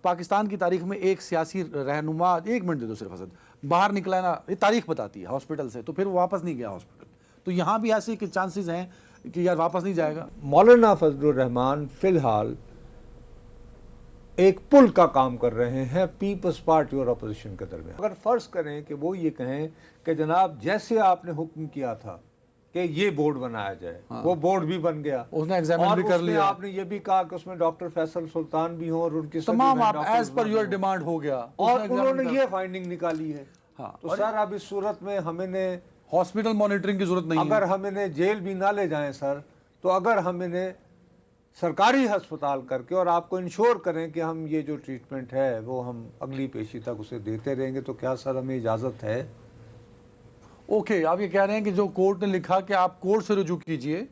پاکستان کی تاریخ میں ایک سیاسی رہنما، 1 منٹ دے دو صرف حسن، باہر نکلا ہے نا، یہ تاریخ بتاتی ہے ہاسپٹل سے، تو پھر وہ واپس نہیں گیا ہاسپٹل، تو یہاں بھی ایسے کہ چانسز ہیں کہ یار واپس نہیں جائے گا. مولانا فضل الرحمان فی الحال ایک پل کا کام کر رہے ہیں پیپلز پارٹی اور اپوزیشن کے درمیان. اگر فرض کریں کہ وہ یہ کہیں کہ جناب جیسے آپ نے حکم کیا تھا کہ یہ بورڈ بنایا جائے، وہ بورڈ بھی بن گیا، اس نے ایگزامن بھی کر لیا، آپ نے یہ بھی کہا کہ اس میں ڈاکٹر فیصل سلطان بھی ہوں اور ان کی تمام آپ ایز پر یور ڈیمانڈ ہو گیا، اور انہوں نے یہ فائنڈنگ نکالی ہے. تو سر اب اس صورت میں ہمیں نے ہاسپٹل مانیٹرنگ کی ضرورت نہیں ہے. اگر ہم انہیں جیل بھی نہ لے جائیں سر، تو اگر ہم انہیں سرکاری ہسپتال کر کے اور آپ کو انشور کریں کہ ہم یہ جو ٹریٹمنٹ ہے وہ ہم اگلی پیشی تک اسے دیتے رہیں گے، تو کیا سر ہمیں اجازت ہے؟ اوکے، آپ یہ کہہ رہے ہیں کہ جو کورٹ نے لکھا کہ آپ کورٹ سے رجوع کیجئے،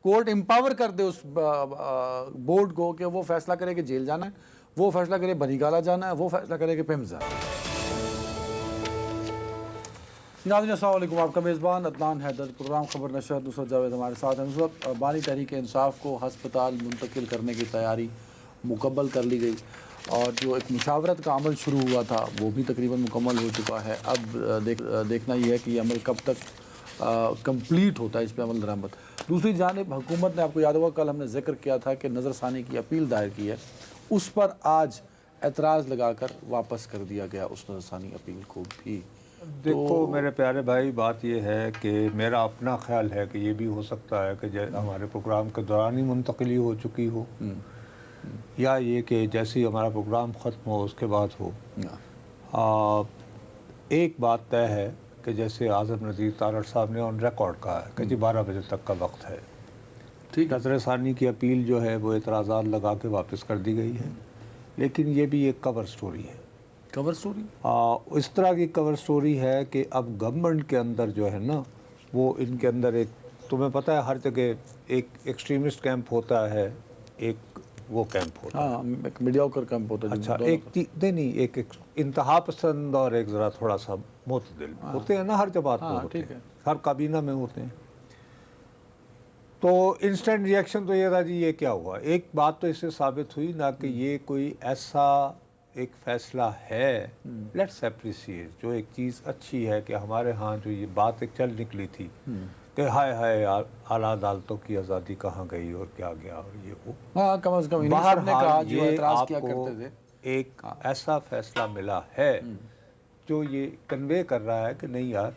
کورٹ امپاور کر دے اس بورڈ کو کہ وہ فیصلہ کرے کہ جیل جانا ہے، وہ فیصلہ کرے بنی گالا جانا ہے، وہ فیصلہ کرے کہ پیمز جانا ہے. ناظرین السلام علیکم، آپ کا میزبان عدنان حیدر، پروگرام خبر نشر. نصرت جاوید ہمارے ساتھ ہیں. نصرت، بانی تحریک انصاف کو ہسپتال منتقل کرنے کی تیاری مکمل کر لی گئی، اور جو ایک مشاورت کا عمل شروع ہوا تھا وہ بھی تقریباً مکمل ہو چکا ہے. اب دیکھنا یہ ہے کہ یہ عمل کب تک کمپلیٹ ہوتا ہے، اس پہ عمل درآمد. دوسری جانب حکومت نے، آپ کو یاد ہوگا کل ہم نے ذکر کیا تھا کہ نظر ثانی کی اپیل دائر کی ہے، اس پر آج اعتراض لگا کر واپس کر دیا گیا اس نظر ثانی اپیل کو بھی. دیکھو میرے پیارے بھائی، بات یہ ہے کہ میرا اپنا خیال ہے کہ یہ بھی ہو سکتا ہے کہ ہمارے پروگرام کے دوران ہی منتقلی ہو چکی ہو، یا یہ کہ جیسے ہی ہمارا پروگرام ختم ہو اس کے بعد ہو. ایک بات طے ہے کہ جیسے اعظم نذیر تارڑ صاحب نے آن ریکارڈ کہا ہے کہ جی 12 بجے تک کا وقت ہے. نظر ثانی کی اپیل جو ہے وہ اعتراضات لگا کے واپس کر دی گئی ہے، لیکن یہ بھی ایک کور سٹوری ہے. کور سٹوری اس طرح کی کور سٹوری ہے کہ اب گورنمنٹ کے اندر جو ہے نا، وہ ان کے اندر ایک، تمہیں پتہ ہے ہر جگہ ایک ایکسٹریمسٹ کیمپ ہوتا ہے، ایک وہ کیمپ ہوتا ہے، ایک میڈیوکر کیمپ ہوتا ہے. اچھا، ایک انتہا پسند اور ایک ذرا تھوڑا سا معتدل ہوتے ہیں نا، ہر جماعت میں ہوتے ہیں، ہر کابینہ میں ہوتے ہیں. تو انسٹنٹ ری ایکشن تو یہ تھا جی یہ کیا ہوا. ایک بات تو اس سے ثابت ہوئی نہ کہ یہ کوئی ایسا ایک فیصلہ ہے، لیٹس اپریشیٹ، جو ایک چیز اچھی ہے کہ ہمارے ہاں جو یہ بات ایک چل نکلی تھی کہ ہائے ہائے اعلیٰ عدالتوں کی آزادی کہاں گئی اور کیا گیا اور یہ وہ، کم از کم بہرحال یہ آپ کو ایک ایسا فیصلہ ملا ہے جو یہ کنوے کر رہا ہے کہ نہیں یار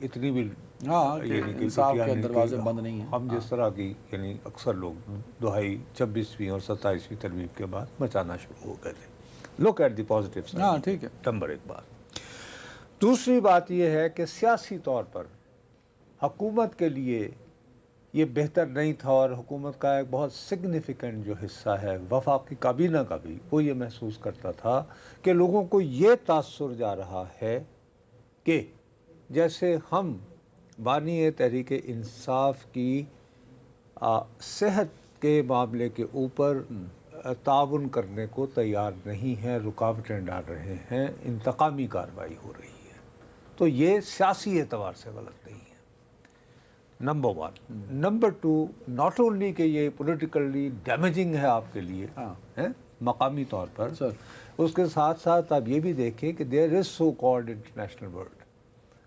اتنی بھی انصاف کے دروازے بند نہیں ہیں. ہم جس طرح کی یعنی اکثر لوگ دہائی 26ویں اور 27ویں ترمیم کے بعد مچانا شروع ہو گئے تھے. Look at the positive side. ٹھیک ہے، نمبر ایک بات. دوسری بات یہ ہے کہ سیاسی طور پر حکومت کے لیے یہ بہتر نہیں تھا، اور حکومت کا ایک بہت سگنیفیکنٹ جو حصہ ہے وفاقی کابینہ کا بھی، وہ یہ محسوس کرتا تھا کہ لوگوں کو یہ تاثر جا رہا ہے کہ جیسے ہم بانی تحریک انصاف کی صحت کے معاملے کے اوپر تعاون کرنے کو تیار نہیں ہیں، رکاوٹیں ڈال رہے ہیں، انتقامی کارروائی ہو رہی ہے. تو یہ سیاسی اعتبار سے غلط نہیں ہے، نمبر 1. نمبر 2، ناٹ اونلی کہ یہ پولیٹیکلی ڈیمیجنگ ہے آپ کے لیے مقامی طور پر، اس کے ساتھ ساتھ آپ یہ بھی دیکھیں کہ دیر از سو کالڈ انٹرنیشنل ورلڈ،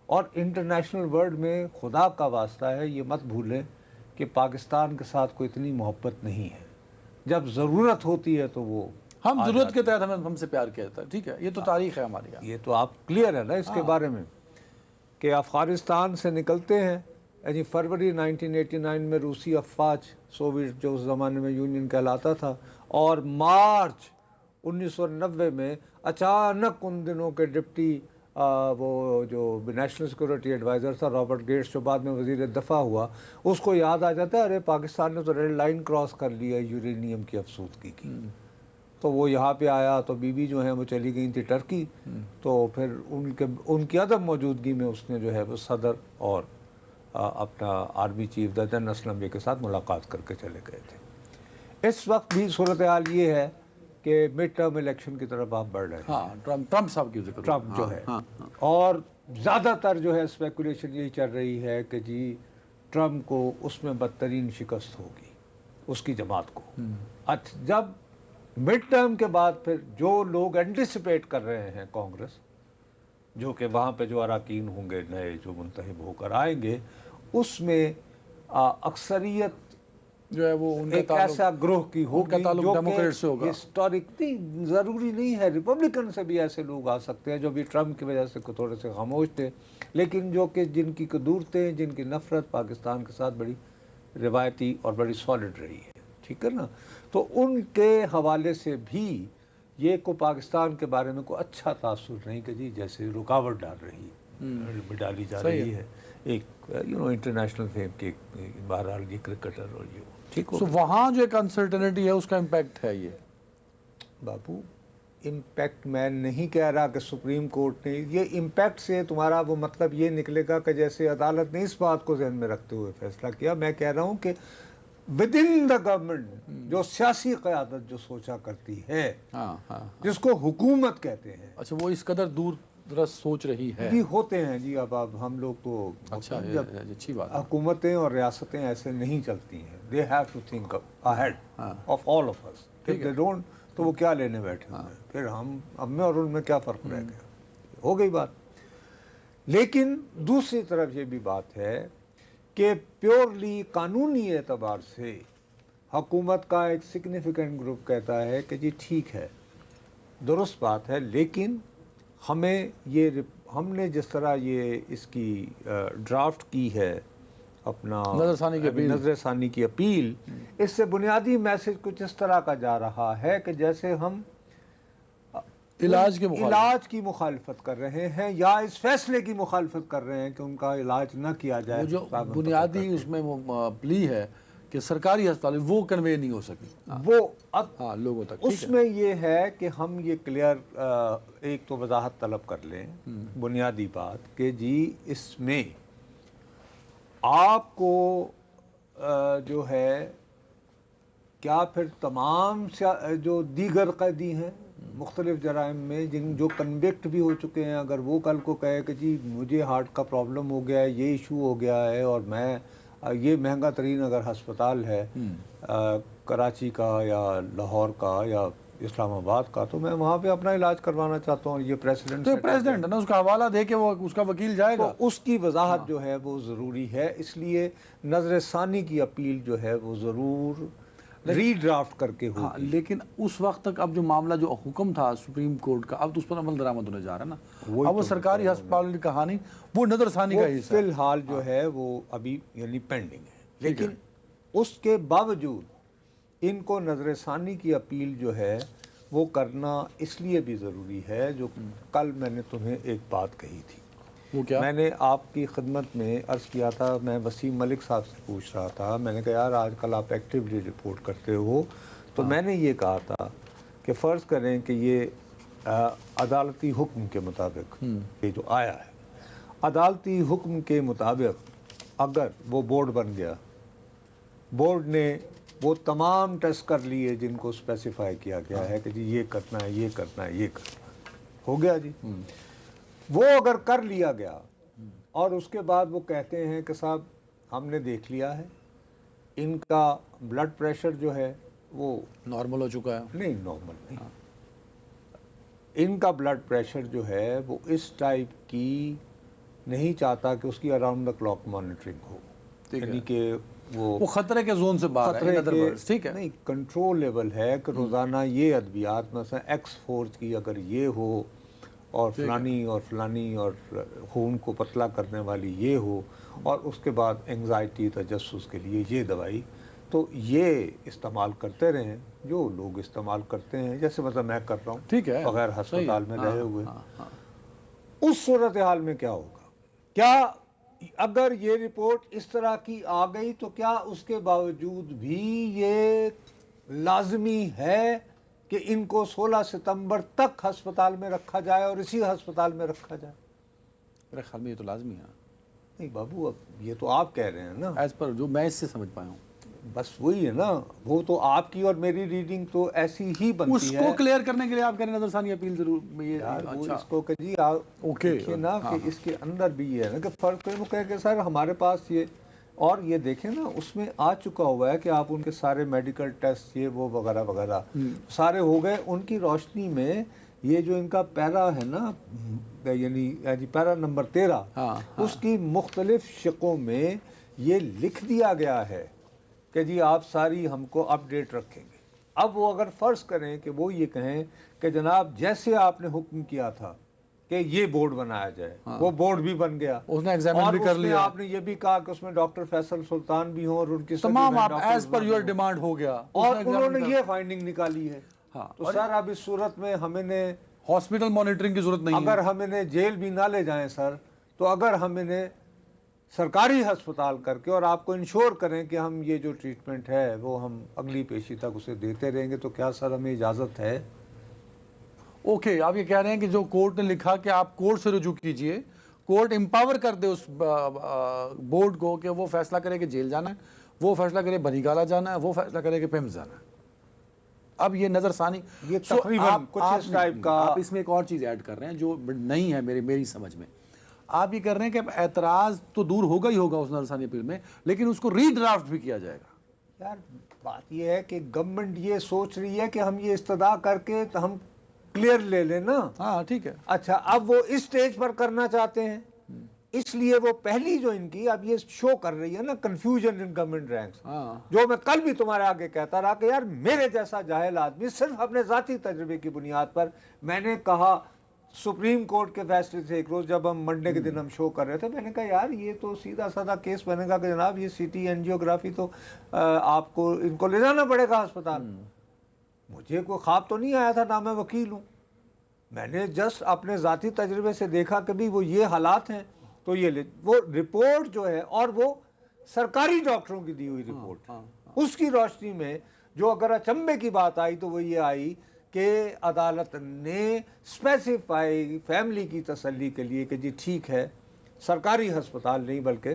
اور انٹرنیشنل ورلڈ میں خدا کا واسطہ ہے یہ مت بھولیں کہ پاکستان کے ساتھ کوئی اتنی محبت نہیں ہے. جب ضرورت ہوتی ہے تو وہ ہم ضرورت کے تحت ہم سے پیار کیا جاتا ہے. ٹھیک ہے، یہ تو تاریخ ہے ہماری. یہ تو آپ کلیئر ہے نا اس کے بارے میں کہ افغانستان سے نکلتے ہیں، یعنی فروری 1989 میں روسی افواج، سوویٹ جو اس زمانے میں یونین کہلاتا تھا، اور مارچ 1990 میں اچانک ان دنوں کے ڈپٹی وہ جو نیشنل سیکورٹی ایڈوائزر تھا رابرٹ گیٹس، جو بعد میں وزیر دفاع ہوا، اس کو یاد آ جاتا ہے ارے پاکستان نے تو ریڈ لائن کراس کر لیا یورینیم کی افسودگی کی. تو وہ یہاں پہ آیا تو بیوی جو ہیں وہ چلی گئی تھی ٹرکی، تو پھر ان کی عدم موجودگی میں اس نے جو ہے وہ صدر اور اپنا آرمی چیف جنرل اسلم کے ساتھ ملاقات کر کے چلے گئے تھے. اس وقت بھی صورتحال یہ ہے کہ مڈ ٹرم الیکشن کی طرف آپ بڑھ رہے ہیں. ٹرمپ صاحب کی ذکر، ٹرمپ جو ہے، اور زیادہ تر جو ہے اسپیکولیشن یہی چل رہی ہے کہ جی ٹرمپ کو اس میں بدترین شکست ہوگی اس کی جماعت کو. جب मिड टर्म के बाद फिर जो लोग एंटिसिपेट कर रहे हैं कांग्रेस, जो कि वहाँ पे जो अरकान होंगे नए जो मुंतखब होकर आएंगे, उसमें अक्सरियत जो है वो उनका एक ऐसा ग्रोह की होगी जो डेमोक्रेट से होगा। हिस्टोरिक नहीं, ज़रूरी नहीं है, रिपब्लिकन से भी ऐसे लोग आ सकते हैं जो भी ट्रम्प की वजह से थोड़े से खामोश थे, लेकिन जो कि जिनकी कदूरतें, जिनकी नफ़रत पाकिस्तान के साथ बड़ी रिवायती और बड़ी सॉलिड रही है, ठीक है ना। तो उनके हवाले से भी ये को पाकिस्तान के बारे में कोई अच्छा तासुर नहीं कि जी जैसे रुकावट डाली जा रही है एक इंटरनेशनल फेम के बहरहाल ये क्रिकेटर और ये ठीक हो। तो वहाँ जो एक अनसर्टेनिटी है उसका इम्पैक्ट है ये बाबू। इम्पैक्ट मैं नहीं कह रहा कि सुप्रीम कोर्ट ने, ये इम्पैक्ट से तुम्हारा वो मतलब ये निकलेगा कि जैसे अदालत ने इस बात को ध्यान में रखते हुए फैसला किया। मैं कह रहा हूँ कि विद इन द गवर्नमेंट जो सियासी क़यादत जो सोचा करती है, जिसको हुकूमत कहते हैं, अच्छा वो इस कदर दूर दरस सोच रही है जी, होते हैं जी। अब हम लोग तो अच्छा अच्छी बात, हुकूमतें और रियासतें ऐसे नहीं चलती हैं। They have to think ahead of all of us. If they don't तो वो क्या लेने बैठे हैं, फिर हम में और उनमें क्या फ़र्क रह गया, हो गई बात। लेकिन दूसरी तरफ ये भी बात है कि प्योरली कानूनी एतबार से हुकूमत का एक सिग्निफिकेंट ग्रुप कहता है कि जी ठीक है, दुरुस्त बात है, लेकिन हमें ये हमने जिस तरह ये इसकी ड्राफ्ट की है अपना नज़रसानी की अपील, इससे बुनियादी मैसेज कुछ इस तरह का जा रहा है कि जैसे हम इलाज की मुखालफत कर रहे हैं या इस फैसले की मुखालफत कर रहे हैं कि उनका इलाज न किया जाए। जो बुनियादी उसमें वो प्ली है कि सरकारी अस्पताल वो कन्वे नहीं हो सकी, वो अब लोगों तक। उसमें ये है कि हम ये क्लियर एक तो वजाहत तलब कर लें बुनियादी बात कि जी इसमें आपको जो है क्या फिर तमाम जो दीगर कैदी हैं मुख्तलिफ जराइम में जो कन्विक्ट भी हो चुके हैं, अगर वो कल को कहे कि जी मुझे हार्ट का प्रॉब्लम हो गया है, ये इशू हो गया है और मैं ये महंगा तरीन अगर हस्पताल है कराची का या लाहौर का या इस्लामाबाद का, तो मैं वहाँ पे अपना इलाज करवाना चाहता हूँ, ये प्रेसिडेंट है ना, उसका हवाला दे के वो उसका वकील जाएगा, तो उसकी वजाहत जो है वो ज़रूरी है। इसलिए नज़रसानी की अपील जो है वो ज़रूर रीड्राफ्ट करके होगी। लेकिन उस वक्त तक अब जो मामला जो हुक्म था सुप्रीम कोर्ट का, अब तो उस पर अमल दरामद होने जा रहा है ना, अब वो सरकारी अस्पताल की कहानी वो नज़रसानी का हिस्सा फिलहाल जो है वो अभी यानी पेंडिंग है। लेकिन उसके बावजूद इनको नज़रसानी की अपील जो है वो करना इसलिए भी ज़रूरी है, जो कल मैंने तुम्हें एक बात कही थी, वो क्या मैंने आपकी खिदमत में अर्ज़ किया था, मैं वसीम मलिक साहब से पूछ रहा था, मैंने कहा यार आजकल आप एक्टिवली रिपोर्ट करते हो, तो मैंने ये कहा था कि फ़र्ज़ करें कि ये अदालती हुक्म के मुताबिक ये जो आया है, अदालती हुक्म के मुताबिक अगर वो बोर्ड बन गया, बोर्ड ने वो तमाम टेस्ट कर लिए जिनको स्पेसिफाई किया गया है कि जी ये करना है, ये करना है, ये करना है, हो गया जी। वो अगर कर लिया गया और उसके बाद वो कहते हैं कि साहब हमने देख लिया है, इनका ब्लड प्रेशर जो है वो नॉर्मल हो चुका है, नहीं नॉर्मल नहीं, इनका ब्लड प्रेशर जो है वो इस टाइप की नहीं चाहता कि उसकी अराउंड द क्लॉक मॉनिटरिंग हो, यानी कि वो खतरे के जोन से बाहर है, ठीक है, नहीं कंट्रोल लेवल है कि रोज़ाना ये अद्वियात मतलब एक्स फोर्स की अगर ये हो और फलानी और खून को पतला करने वाली ये हो और उसके बाद एंग्जाइटी तजस्सुस के लिए ये दवाई, तो ये इस्तेमाल करते रहें जो लोग इस्तेमाल करते हैं, जैसे मतलब मैं कर रहा हूँ, ठीक है, बगैर अस्पताल में रहे हुए। उस सूरत हाल में क्या होगा, क्या अगर ये रिपोर्ट इस तरह की आ गई तो क्या उसके बावजूद भी ये लाजमी है कि इनको 16 सितंबर तक अस्पताल में रखा जाए और इसी अस्पताल में रखा जाए? मेरे ख्याल में ये तो लाजमी है। नहीं बाबू, अब ये तो आप कह रहे हैं ना, एज पर जो मैं इससे समझ पाया हूँ, बस वही है ना, वो तो आपकी और मेरी रीडिंग तो ऐसी ही बनती है। उसको क्लियर करने के लिए आप कह रहे हैं नज़रसानी अपील जरूर ये अच्छा। इसको कि जी आप देखिए ना कि इसके अंदर भी ये है ना कि फर्क वो कहे कि सर हमारे पास ये اور یہ دیکھیں نا اس میں آ چکا ہوا ہے کہ آپ ان کے سارے میڈیکل ٹیسٹ یہ وہ وغیرہ وغیرہ سارے ہو گئے. ان کی روشنی میں یہ جو ان کا پیرا ہے نا یعنی پیرا نمبر 13 اس کی مختلف شقوں میں یہ لکھ دیا گیا ہے کہ جی آپ ساری ہم کو اپ ڈیٹ رکھیں گے. اب وہ اگر فرض کریں کہ وہ یہ کہیں کہ جناب جیسے آپ نے حکم کیا تھا کہ یہ بورڈ بنایا جائے وہ بورڈ بھی بن گیا, اس نے ایگزامن بھی کر لیا, آپ نے یہ بھی کہا کہ اس میں ڈاکٹر فیصل سلطان بھی ہوں اور ان کی تمام آپ ایز پر یور ڈیمانڈ ہو گیا, اور انہوں نے یہ فائنڈنگ نکالی ہے. تو سر اب اس صورت میں ہمیں نے ہاسپٹل مانیٹرنگ کی ضرورت نہیں ہے. اگر ہم انہیں جیل بھی نہ لے جائیں سر, تو اگر ہم انہیں سرکاری ہسپتال کر کے اور آپ کو انشور کریں کہ ہم یہ جو ٹریٹمنٹ ہے وہ ہم اگلی پیشی تک اسے دیتے رہیں گے, تو کیا سر ہمیں اجازت ہے؟ اوکے, آپ یہ کہہ رہے ہیں کہ جو کورٹ نے لکھا کہ آپ کورٹ سے رجوع کیجئے, کورٹ امپاور کر دے اس بورڈ کو کہ وہ فیصلہ کرے کہ جیل جانا ہے, وہ فیصلہ کرے بنیگالہ جانا ہے, وہ فیصلہ کرے کہ پیمز جانا ہے. اب یہ نظر ثانی یہ تقریباً کچھ اس ٹائپ کا. آپ اس میں ایک اور چیز ایڈ کر رہے ہیں جو نہیں ہے میری سمجھ میں. آپ یہ کر رہے ہیں کہ اعتراض تو دور ہوگا ہی ہوگا اس نظر ثانی اپیل میں, لیکن اس کو ری ڈرافٹ بھی کیا جائے گا. یار بات یہ ہے کہ گورنمنٹ یہ سوچ رہی ہے کہ ہم یہ استدعا کر کے تو ہم کلیئر لے لیں نا. ہاں ٹھیک ہے. اچھا اب وہ اس سٹیج پر کرنا چاہتے ہیں, اس لیے وہ پہلی جو ان کی اب یہ شو کر رہی ہے نا کنفیوژن ان گورنمنٹ رینکس, جو میں کل بھی تمہارے آگے کہتا رہا کہ یار میرے جیسا جاہل آدمی صرف اپنے ذاتی تجربے کی بنیاد پر, میں نے کہا سپریم کورٹ کے فیصلے سے ایک روز جب ہم منڈے کے دن ہم شو کر رہے تھے, میں نے کہا یار یہ تو سیدھا سادہ کیس بنے گا کہ جناب یہ سی ٹی اینجیوگرافی تو آپ کو ان کو لے جانا پڑے گا ہسپتال. مجھے کوئی خواب تو نہیں آیا تھا, نہ میں وکیل ہوں, میں نے جسٹ اپنے ذاتی تجربے سے دیکھا کہ بھی وہ یہ حالات ہیں تو یہ وہ رپورٹ جو ہے, اور وہ سرکاری ڈاکٹروں کی دی ہوئی رپورٹ, اس کی روشنی میں جو اگر اچنبے کی بات آئی تو وہ یہ آئی کہ عدالت نے اسپیسیفائی فیملی کی تسلی کے لیے کہ جی ٹھیک ہے سرکاری ہسپتال نہیں بلکہ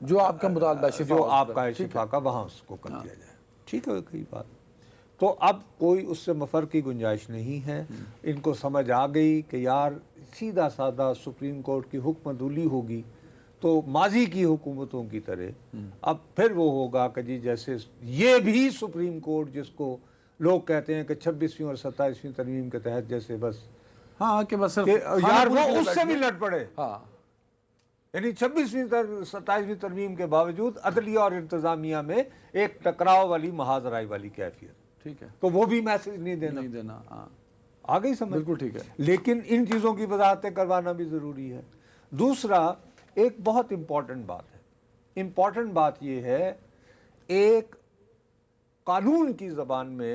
جو آپ کا مطالبہ جو آپ کا شفا کا وہاں اس کو کر دیا جائے. ٹھیک ہے کوئی بات. تو اب کوئی اس سے مفر کی گنجائش نہیں ہے. ان کو سمجھ آ گئی کہ یار سیدھا سادہ سپریم کورٹ کی حکم دولی ہوگی تو ماضی کی حکومتوں کی طرح اب پھر وہ ہوگا کہ جی جیسے یہ بھی سپریم کورٹ جس کو لوگ کہتے ہیں کہ 26ویں اور 27ویں ترمیم کے تحت جیسے بس کہ بس یار وہ اس سے بھی لڑ پڑے, یعنی 26ویں 27ویں ترمیم کے باوجود عدلیہ اور انتظامیہ میں ایک ٹکراؤ والی محاذرائی والی کیفیت. ٹھیک ہے, تو وہ بھی میسج نہیں دینا. آ گئی سمجھ؟ بالکل ٹھیک ہے. لیکن ان چیزوں کی وضاحتیں کروانا بھی ضروری ہے. دوسرا ایک بہت امپورٹنٹ بات ہے, امپورٹنٹ بات یہ ہے ایک قانون کی زبان میں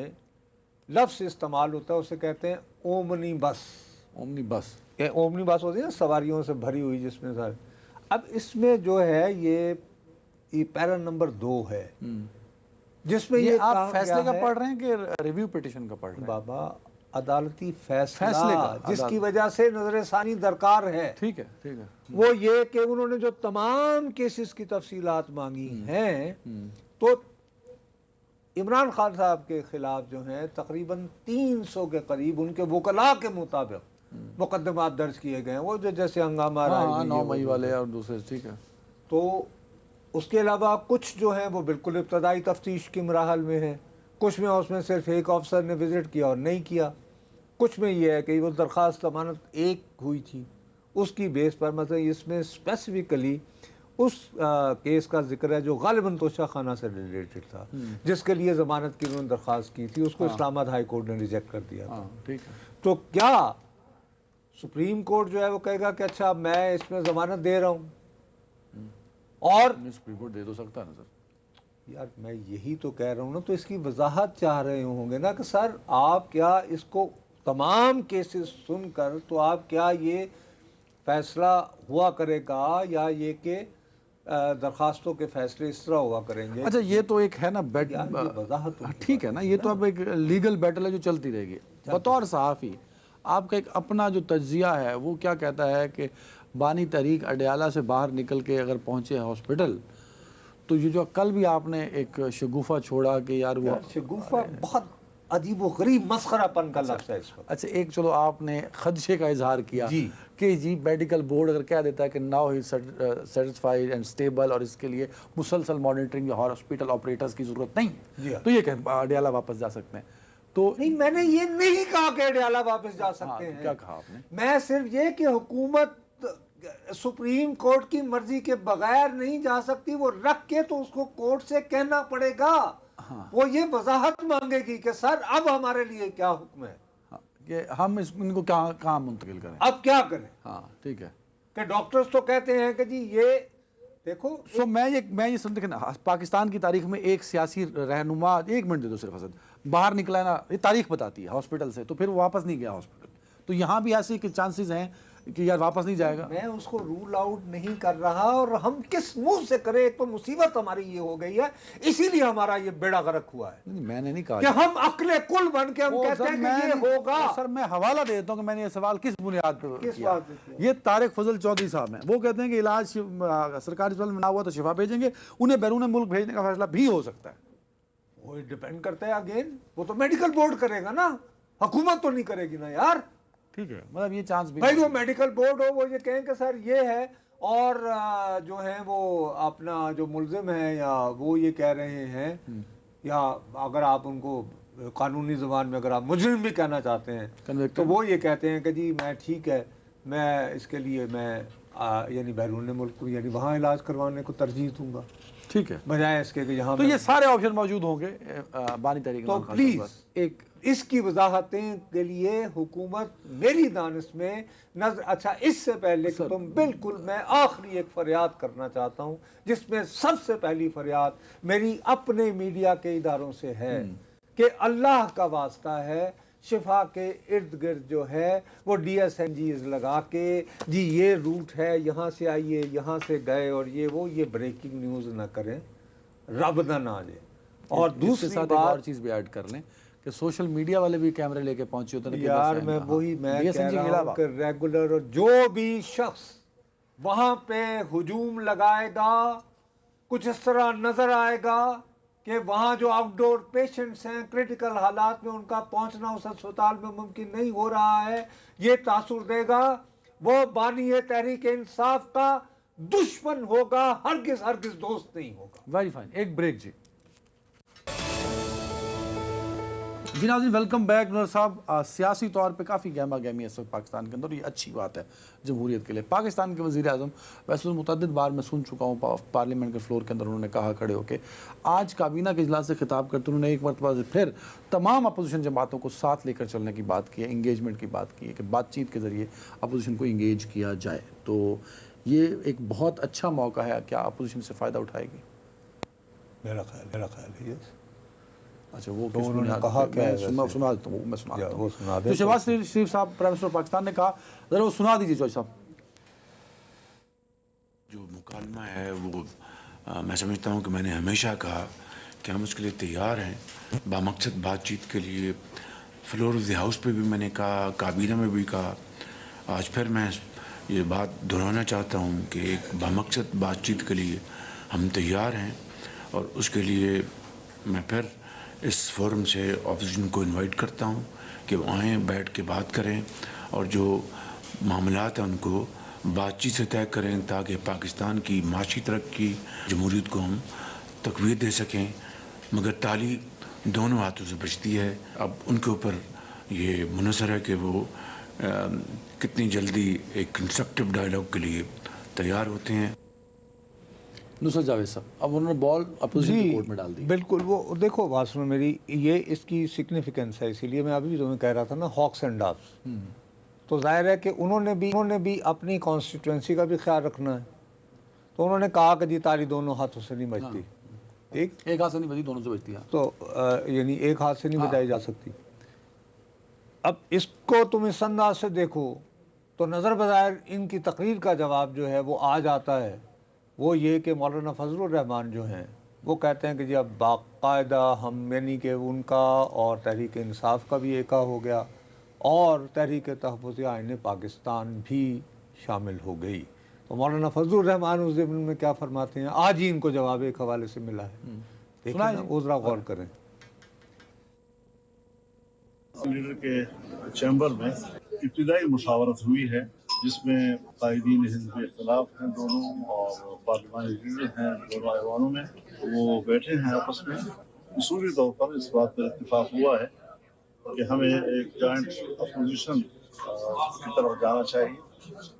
لفظ استعمال ہوتا ہے, اسے کہتے ہیں اومنی بس. اومنی بس, اومنی بس ہوتی ہے نا سواریوں سے بھری ہوئی جس میں سارے. اب اس میں جو ہے یہ پیرا نمبر 2 ہے جس میں یہ آپ فیصلے کا پڑھ رہے ہیں کہ ریویو پیٹیشن کا پڑھ رہے ہیں؟ بابا عدالتی فیصلہ جس کی وجہ سے نظر ثانی درکار ہے. ٹھیک ہے ٹھیک ہے. وہ یہ کہ انہوں نے جو تمام کیسز کی تفصیلات مانگی ہیں تو عمران خان صاحب کے خلاف جو ہیں تقریباً 300 کے قریب ان کے وکلاء کے مطابق مقدمات درج کیے گئے ہیں, وہ جو جیسے ہنگامہ 9 مئی والے اور دوسرے. ٹھیک ہے. تو اس کے علاوہ کچھ جو ہیں وہ بالکل ابتدائی تفتیش کی مراحل میں ہیں, کچھ میں اس میں صرف ایک آفسر نے وزٹ کیا اور نہیں کیا, کچھ میں یہ ہے کہ وہ درخواست ضمانت ایک ہوئی تھی اس کی بیس پر, مثلا اس میں اسپیسیفکلی اس کیس کا ذکر ہے جو غالباً توشہ خانہ سے ریلیٹڈ تھا جس کے لیے ضمانت کی انہوں نے درخواست کی تھی, اس کو اسلام آباد ہائی کورٹ نے ریجیکٹ کر دیا تھا. ٹھیک ہے. تو کیا سپریم کورٹ جو ہے وہ کہے گا کہ اچھا میں اس میں ضمانت دے رہا ہوں, اور سپریم کورٹ دے تو سکتا ہے نا سر. یار میں یہی تو کہہ رہا ہوں نا, تو اس کی وضاحت چاہ رہے ہوں گے نا کہ سر آپ کیا اس کو تمام کیسز سن کر تو آپ کیا یہ فیصلہ ہوا کرے گا یا یہ کہ درخواستوں کے فیصلے اس طرح ہوا کریں گے؟ اچھا یہ تو ایک ہے نا وضاحت. ٹھیک ہے نا, یہ تو اب ایک لیگل بیٹل ہے جو چلتی رہے گی. بطور صحافی آپ کا ایک اپنا جو تجزیہ ہے وہ کیا کہتا ہے کہ بانی تحریک اڈیالہ سے باہر نکل کے اگر پہنچے ہاسپٹل تو یہ جو کل بھی آپ نے ایک شگوفہ چھوڑا کہ یار وہ شگوفہ بہت अजीब व गरीब मस्खरापन का लफ्ज़ है इस वक्त। अच्छा, एक चलो आपने खदशे का इजहार किया जी। कि जी मेडिकल बोर्ड अगर कह देता है कि now he satisfied and stable और इसके लिए मुसलसल मॉनिटरिंग या हॉस्पिटल ऑपरेटर्स की ज़रूरत नहीं जी है, हाँ। तो ये अडियाला वापस जा सकते हैं। तो नहीं, मैंने ये नहीं कहा कि अडियाला वापस जा सकते हाँ, हैं। क्या कहा आपने? मैं सिर्फ ये कि हुकूमत सुप्रीम कोर्ट की मर्जी के बगैर नहीं जा सकती, वो रख के तो उसको कोर्ट से कहना पड़ेगा। हाँ। वो ये वजाहत मांगेगी कि सर अब हमारे लिए क्या हुक्म है, हाँ, कि हम इनको कहाँ मुंतकिल करें। अब क्या करें। हाँ ठीक है। कि डॉक्टर्स तो कहते हैं कि जी ये देखो। सो मैं ये सुन देखना, पाकिस्तान की तारीख में एक सियासी रहनुमा, 1 मिनट दे दो सिर्फ असद, बाहर निकला है ना, ये तारीख बताती है हॉस्पिटल से, तो फिर वो वापस नहीं गया हॉस्पिटल। तो यहाँ भी ऐसे के चांसेस हैं कि यार वापस नहीं जाएगा। मैं उसको रूल आउट नहीं कर रहा, और हम किस मुंह से करें। एक तो मुसीबत हमारी ये हो गई है, इसीलिए हमारा ये बेड़ा गर्क हुआ है। नहीं, मैंने नहीं कहा कि हम अकले कुल बन के हम कहते हैं कि ये होगा। सर मैं हवाला दे देता हूँ कि मैंने ये सवाल किस बुनियाद पर किस किया। बात पे किया? ये तारिक फजल चौधरी साहब हैं, वो कहते हैं कि इलाज सरकारी अस्पताल में ना हुआ तो शिफा भेजेंगे, उन्हें बैरून मुल्क भेजने का फैसला भी हो सकता है। वो डिपेंड करता है अगेन, वो तो मेडिकल बोर्ड करेगा ना, हुकूमत तो नहीं करेगी ना यार। ठीक है, मतलब ये चांस भी भाई वो मेडिकल बोर्ड हो, वो ये कहें कि सर ये है, और जो है वो अपना जो मुल्जिम है या वो ये कह रहे हैं, या अगर आप उनको कानूनी ज़बान में अगर आप मुजरिम भी कहना चाहते हैं तो वो ये कहते हैं कि जी मैं ठीक है, मैं इसके लिए मैं यानी बैरून मुल्क को यानी वहाँ इलाज करवाने को तरजीह दूंगा, ठीक है, बजाय इसके कि यहाँ। तो ये सारे ऑप्शन मौजूद होंगे बानी तरीके। तो प्लीज एक इसकी वजाहतें के लिए हुकूमत मेरी दानिश में नजर। अच्छा, इससे पहले कि तुम बिल्कुल, मैं आखिरी एक फरियाद करना चाहता हूँ, जिसमें सबसे पहली फरियाद मेरी अपने मीडिया के इदारों से है कि अल्लाह का वास्ता है, शिफा के इर्द गिर्द जो है वो DSNGs लगा के जी ये रूट है, यहाँ से आइए, यहाँ से गए, और ये वो ये ब्रेकिंग न्यूज़ ना करें, रब ना जाए। और दूसरी साथ एक बात और चीज़ भी ऐड कर लें कि सोशल मीडिया वाले भी कैमरे लेके पहुंचे होते हैं यार, मैं वही मैं कह रहा हूं कि रेगुलर और जो भी शख्स वहां पे हुजूम लगाएगा, कुछ इस तरह नजर आएगा कि वहाँ जो आउटडोर पेशेंट्स हैं क्रिटिकल हालात में, उनका पहुंचना उस अस्पताल में मुमकिन नहीं हो रहा है, ये तासुर देगा, वो बानी तहरीक इंसाफ का दुश्मन होगा, हरगिज हरगिज दोस्त नहीं होगा। वेरी फाइन, एक ब्रेक जी। जी नाज़रीन, वेलकम बैक। नूर साहब, सियासी तौर पे काफ़ी गहमा गहमी है इस वक्त पाकिस्तान के अंदर, ये अच्छी बात है जमहूरियत के लिए। पाकिस्तान के वज़ीर आज़म, वैसे तो मुतअद्दिद बार मैं सुन चुका हूँ पार्लियामेंट के फ्लोर के अंदर उन्होंने कहा खड़े होकर, आज काबीना के इजलास से खिताब करते उन्होंने एक मरतबा फिर तमाम अपोजिशन जमातों को साथ लेकर चलने की बात की है, इंगेजमेंट की बात की है कि बातचीत के ज़रिए अपोजिशन को इंगेज किया जाए। तो ये एक बहुत अच्छा मौका है, क्या अपोजिशन से फ़ायदा उठाएगी? मेरा ख्याल है ये। अच्छा, वो तो उन्होंने कहा क्या है? मैं सुना देता हूँ, मैं सुना देता हूँ। सुना दे। तो शहबाज शरीफ साहब, प्राइम मिनिस्टर पाकिस्तान ने कहा, ज़रा वो सुना दीजिए जॉय साहब। जो मुकालमा है वो मैं समझता हूँ कि मैंने हमेशा कहा कि हम उसके लिए तैयार हैं, बामकसद बातचीत के लिए। फ्लोर ऑफ द हाउस पे भी मैंने कहा, काबीना में भी कहा, आज फिर मैं ये बात दोहराना चाहता हूँ कि एक बामकसद बातचीत के लिए हम तैयार हैं, और उसके लिए मैं फिर इस फोरम से ऑपोजिशन को इनवाइट करता हूँ कि वो आएँ, बैठ के बात करें, और जो मामलात हैं उनको बातचीत से तय करें, ताकि पाकिस्तान की माशी तरक्की, जमहूरियत को हम तक़वीत दे सकें। मगर ताली दोनों हाथों से बचती है। अब उनके ऊपर ये मुनसर है कि वो कितनी जल्दी एक कंस्ट्रक्टिव डायलॉग के लिए तैयार होते हैं। नुसरत जावेद साहब, अब उन्होंने बॉल अपोजिशन कोर्ट में डाल दी। बिल्कुल, वो देखो बात सुनो मेरी, ये इसकी सिग्निफिकेंस है, इसीलिए मैं अभी भी तुम्हें कह रहा था ना, हॉक्स एंड डॉव्स। तो जाहिर है कि उन्होंने भी अपनी कॉन्स्टिट्यूंसी का भी ख्याल रखना है। तो उन्होंने कहा कि जी ताली दोनों हाथों से नहीं बजती। ठीक, एक हाथ से नहीं बजी, दोनों से बजती है। तो यानी एक हाथ से नहीं बजाई जा सकती। अब इसको तुम इस अंदाज से देखो तो नज़र बज़ाहिर इनकी तकरीर का जवाब जो है वो आ जाता है, वो ये कि मौलाना फजलुर रहमान जो हैं वो कहते हैं कि जी अब बाकायदा हम यानी कि उनका और तहरीक इंसाफ का भी एका हो गया, और तहरीक तहफ़्फ़ुज़ आईन पाकिस्तान भी शामिल हो गई। तो मौलाना फजलुर रहमान उस ज़िम्न में क्या फरमाते हैं, आज ही इनको जवाब एक हवाले से मिला है, देखिए ना, वो ज़रा गौर करें। लीडर के चैम्बर में इब्तदाई मुशावरत हुई है जिसमें कायदीन हिज़्ब इख्तिलाफ हैं दोनों और पार्लिमानी लीडर हैं दोनों ऐवानों में, वो बैठे हैं आपस में। उसूली तौर पर इस बात पर इत्तेफाक हुआ है कि हमें एक जॉइंट अपोजिशन की तरफ जाना चाहिए